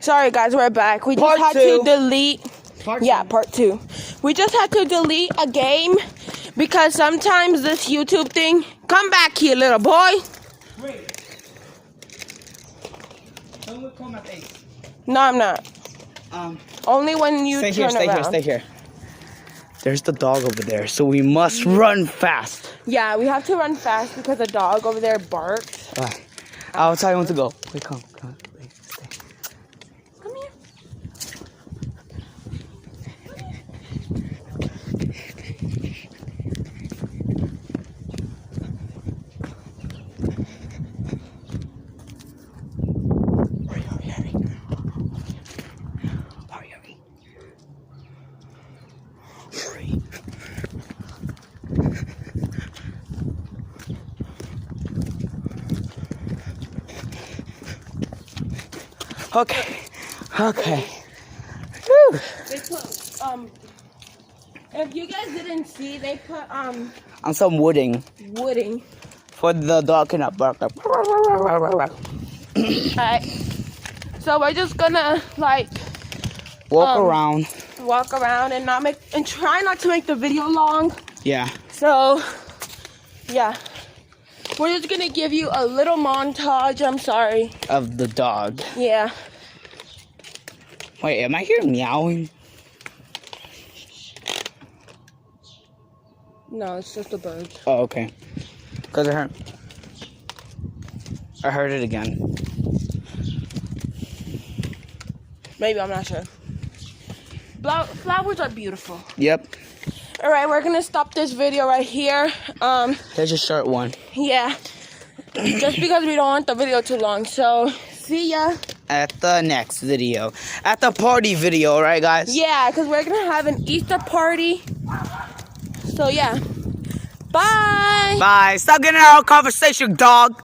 Sorry guys, we're back. We just Part had two. to delete. Part 2. We just had to delete a game because sometimes this YouTube thing. Come back here, little boy. Wait. Don't come at 8. No, I'm not. Only when you Stay turn here, around. stay here. There's the dog over there, so we must run fast. Yeah, we have to run fast because the dog over there barks. I'll tell you when to go. Wait, come. Wait, stay. Come here. Hurry. Okay. Whew. They put if you guys didn't see, they put On some wooding wooding. for the dog cannot bark. Alright. So we're just gonna like Walk around. walk around and try not to make the video long. Yeah. So yeah. We're just gonna give you a little montage. I'm sorry. Of the dog. Yeah. Wait, am I hearing meowing? No, it's just a bird. Oh, okay. Because I heard it again. Maybe, I'm not sure. Flowers are beautiful. Yep. Alright, we're gonna stop this video right here. There's a short one. Yeah. Just because we don't want the video too long. So, see ya. At the next video. At the party video, right, guys? Yeah, because we're gonna have an Easter party. So, yeah. Bye. Bye. Stop getting our conversation, dog.